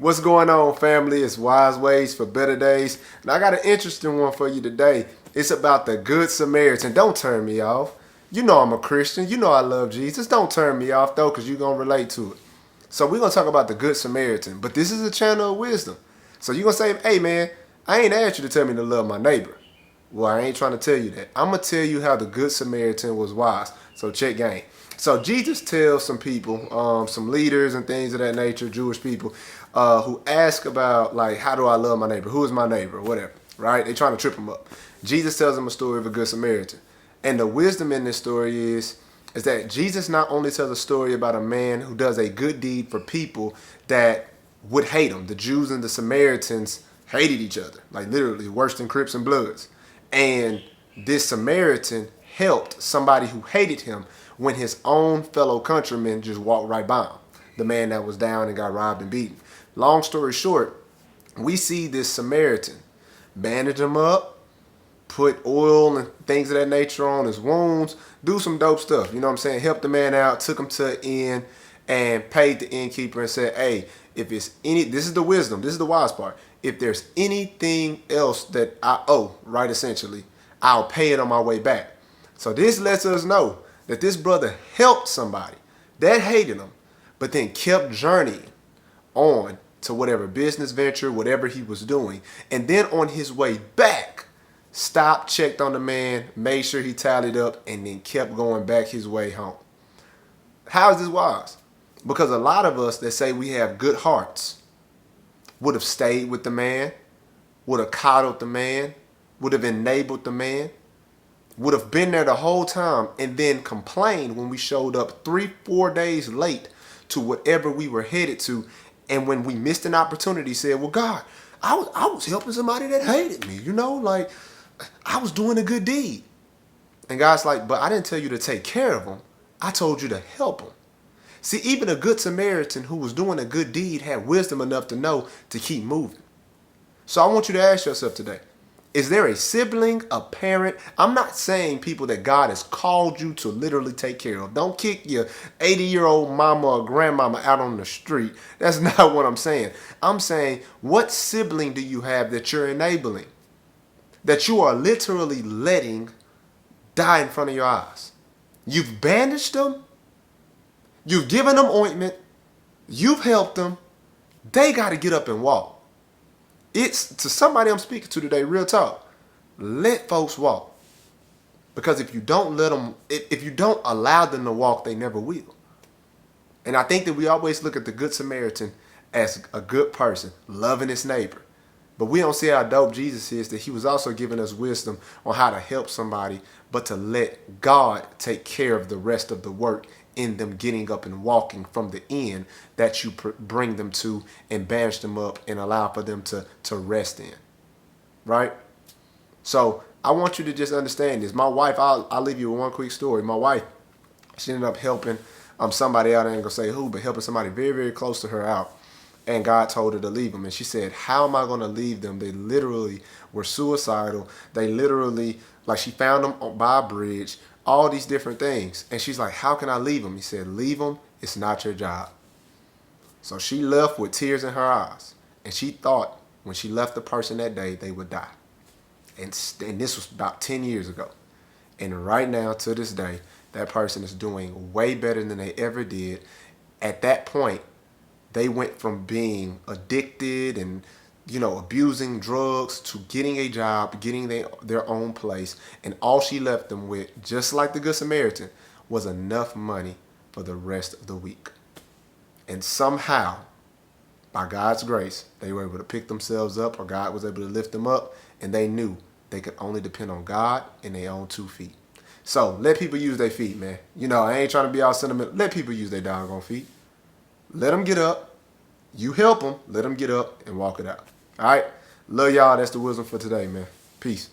What's going on, family? It's Wise Ways for Better Days. And I got an interesting one for you today. It's about the Good Samaritan. Don't turn me off. You know I'm a Christian. You know I love Jesus. Don't turn me off, though, because you're going to relate to it. So we're going to talk about the Good Samaritan. But this is a channel of wisdom. So you're going to say, hey, man, I ain't asked you to tell me to love my neighbor. Well, I ain't trying to tell you that. I'm going to tell you how the Good Samaritan was wise. So check game. So Jesus tells some people, some leaders and things of that nature, Jewish people, who ask about, like, how do I love my neighbor? Who is my neighbor? Whatever, right? They trying to trip him up. Jesus tells them a story of a Good Samaritan. And the wisdom in this story is that Jesus not only tells a story about a man who does a good deed for people that would hate him. The Jews and the Samaritans hated each other, like literally worse than Crips and Bloods. And this Samaritan helped somebody who hated him when his own fellow countrymen just walked right by him. The man that was down and got robbed and beaten. Long story short, we see this Samaritan bandage him up, put oil and things of that nature on his wounds, do some dope stuff. You know what I'm saying? Helped the man out, took him to an inn, and paid the innkeeper and said, hey, if it's any, this is the wisdom, this is the wise part. If there's anything else that I owe, right, essentially, I'll pay it on my way back. So this lets us know that this brother helped somebody that hated him, but then kept journeying on to whatever business venture, whatever he was doing. And then on his way back, stopped, checked on the man, made sure he tallied up, and then kept going back his way home. How is this wise? Because a lot of us that say we have good hearts would have stayed with the man, would have coddled the man, would have enabled the man, would have been there the whole time, and then complained when we showed up 3-4 days late to whatever we were headed to. And when we missed an opportunity, said, well, God, I was helping somebody that hated me, you know, like I was doing a good deed. And God's like, but I didn't tell you to take care of them. I told you to help them. See, even a good Samaritan who was doing a good deed had wisdom enough to know to keep moving. So I want you to ask yourself today, is there a sibling, a parent? I'm not saying people that God has called you to literally take care of. Don't kick your 80-year-old mama or grandmama out on the street. That's not what I'm saying. I'm saying, what sibling do you have that you're enabling? That you are literally letting die in front of your eyes? You've bandaged them. You've given them ointment. You've helped them. They got to get up and walk. It's to somebody I'm speaking to today, real talk. Let folks walk. Because if you don't let them, if you don't allow them to walk, they never will. And I think that we always look at the Good Samaritan as a good person, loving his neighbor. But we don't see how dope Jesus is, that he was also giving us wisdom on how to help somebody, but to let God take care of the rest of the work in them getting up and walking from the end that you bring them to and bandage them up and allow for them to rest in. Right? So I want you to just understand this. My wife, I'll leave you with one quick story. My wife, she ended up helping somebody out. I ain't gonna say who, but helping somebody very, very close to her out. And God told her to leave them. And she said, how am I going to leave them? They literally were suicidal. They literally, like, she found them by a bridge, all these different things. And she's like, how can I leave them? He said, leave them. It's not your job. So she left with tears in her eyes. And she thought when she left the person that day, they would die. And this was about 10 years ago. And right now, to this day, that person is doing way better than they ever did. At that point, they went from being addicted and, you know, abusing drugs to getting a job, getting their own place. And all she left them with, just like the Good Samaritan, was enough money for the rest of the week. And somehow, by God's grace, they were able to pick themselves up, or God was able to lift them up, and they knew they could only depend on God and their own 2 feet. So let people use their feet, man. You know, I ain't trying to be all sentimental. Let people use their doggone feet. Let them get up. You help them. Let them get up and walk it out. All right? Love y'all. That's the wisdom for today, man. Peace.